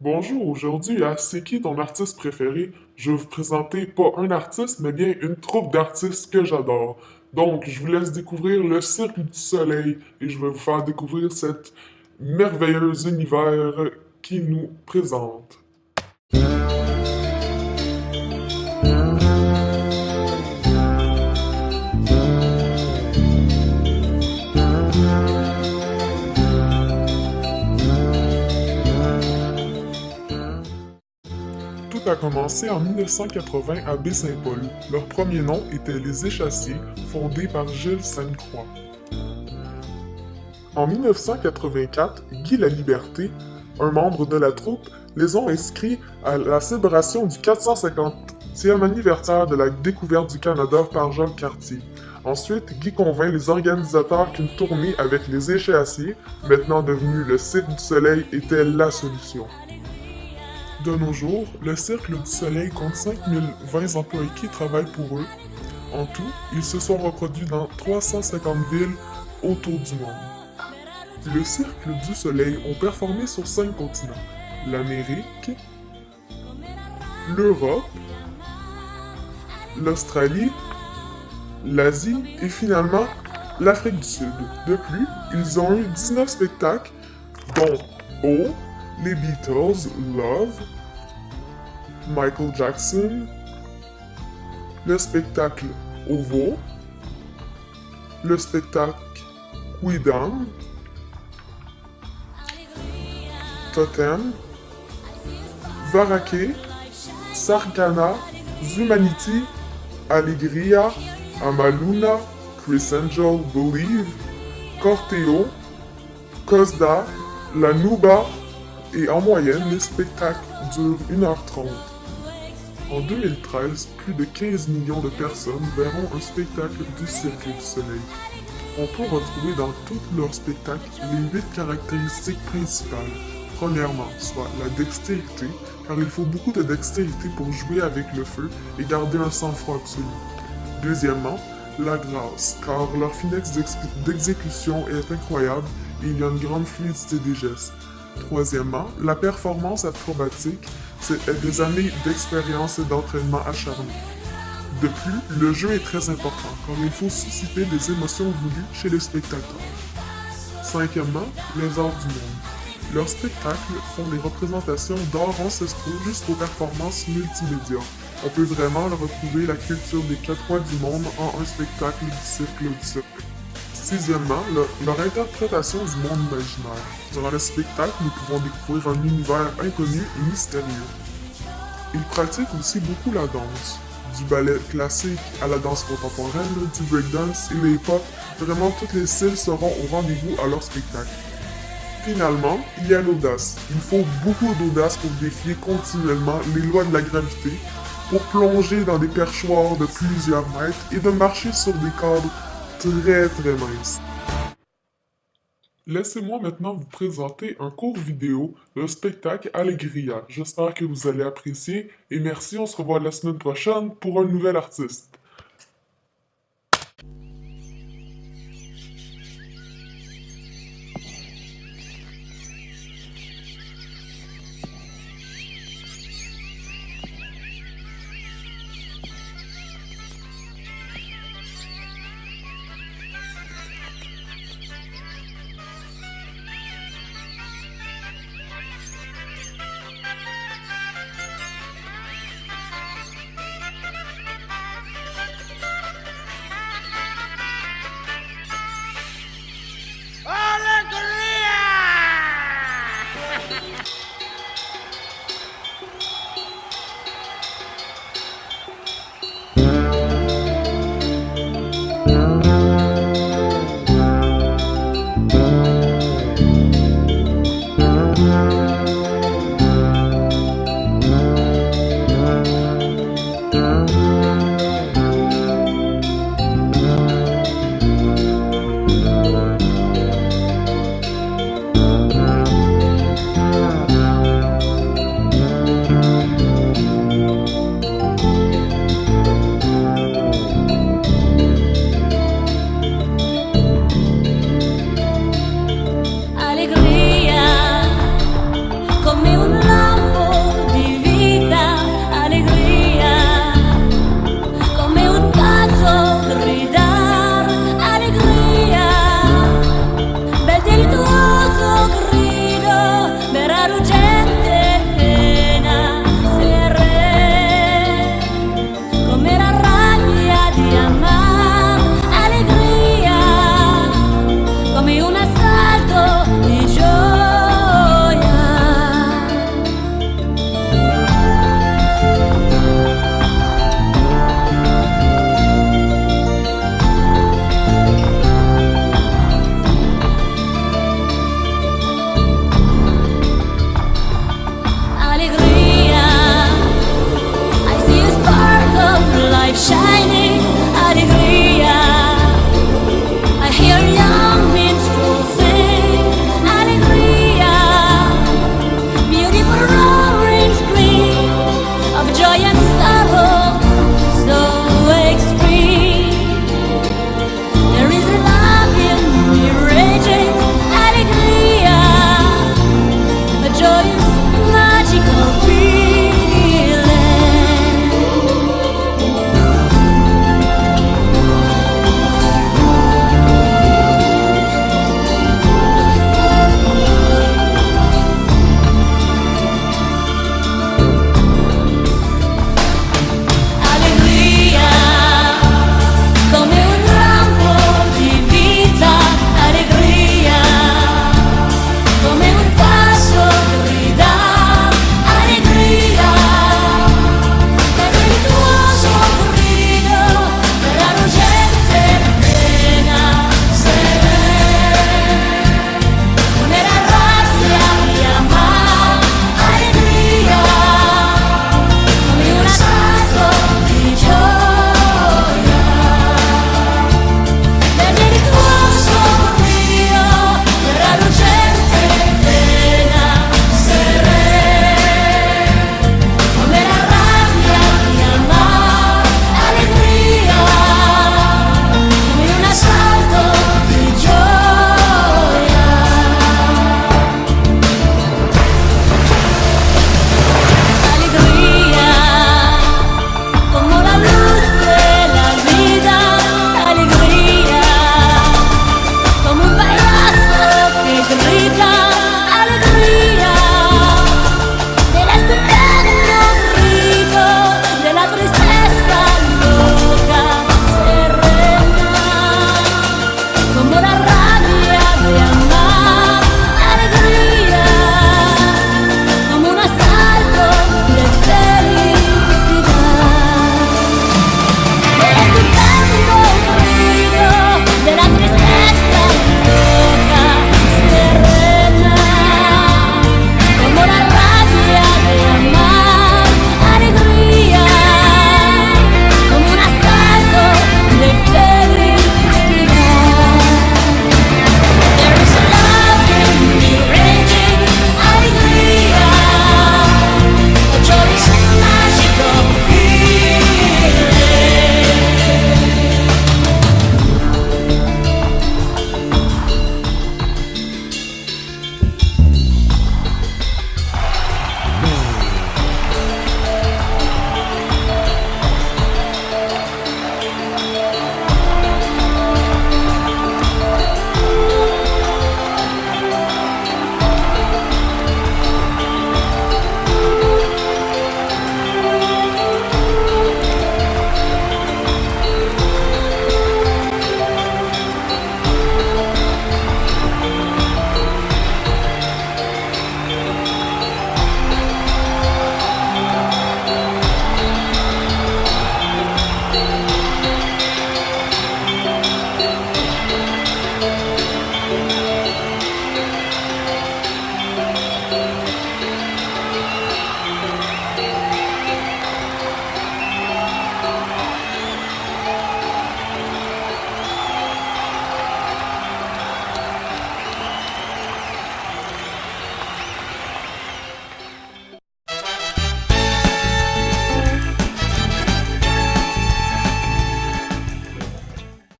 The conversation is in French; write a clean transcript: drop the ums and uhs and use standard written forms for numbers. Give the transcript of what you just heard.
Bonjour, aujourd'hui à C'est qui ton artiste préféré? Je vais vous présenter pas un artiste, mais bien une troupe d'artistes que j'adore. Donc, je vous laisse découvrir le Cirque du Soleil et je vais vous faire découvrir cet merveilleux univers qui nous présente. Tout a commencé en 1980 à Baie-Saint-Paul. Leur premier nom était Les Échassiers, fondé par Gilles Sainte-Croix. En 1984, Guy Laliberté, un membre de la troupe, les ont inscrits à la célébration du 450e anniversaire de la découverte du Canada par Jacques Cartier. Ensuite, Guy convainc les organisateurs qu'une tournée avec les échassiers, maintenant devenu le Cirque du Soleil, était la solution. De nos jours, le Cirque du Soleil compte 5020 employés qui travaillent pour eux. En tout, ils se sont reproduits dans 350 villes autour du monde. Le Cirque du Soleil ont performé sur 5 continents: l'Amérique, l'Europe, l'Australie, l'Asie et finalement l'Afrique du Sud. De plus, ils ont eu 19 spectacles, dont O, les Beatles, Love, Michael Jackson, le spectacle OVO, le spectacle Quidam, Totem, Varaké, Sargana, Zumanity, Alegria, Amaluna, Chris Angel, Believe, Corteo, Cosda, La Nuba, et en moyenne, les spectacles durent 1h30. En 2013, plus de 15 millions de personnes verront un spectacle du Cirque du Soleil. On peut retrouver dans tous leurs spectacles les 8 caractéristiques principales. Premièrement, soit la dextérité, car il faut beaucoup de dextérité pour jouer avec le feu et garder un sang-froid absolu. Deuxièmement, la grâce, car leur finesse d'exécution est incroyable et il y a une grande fluidité des gestes. Troisièmement, la performance acrobatique, c'est des années d'expérience et d'entraînement acharné. De plus, le jeu est très important, car il faut susciter des émotions voulues chez les spectateurs. Cinquièmement, les arts du monde. Leurs spectacles font des représentations d'arts ancestraux jusqu'aux performances multimédia. On peut vraiment retrouver la culture des 4 coins du monde en un spectacle du Cirque du Soleil. Sixièmement, leur interprétation du monde imaginaire. Durant le spectacle, nous pouvons découvrir un univers inconnu et mystérieux. Ils pratiquent aussi beaucoup la danse. Du ballet classique à la danse contemporaine, du breakdance et les hip-hop, vraiment toutes les styles seront au rendez-vous à leur spectacle. Finalement, il y a l'audace. Il faut beaucoup d'audace pour défier continuellement les lois de la gravité, pour plonger dans des perchoirs de plusieurs mètres et de marcher sur des cadres très minces. Laissez-moi maintenant vous présenter un court vidéo d'un spectacle Allegria. J'espère que vous allez apprécier et merci, on se revoit la semaine prochaine pour un nouvel artiste.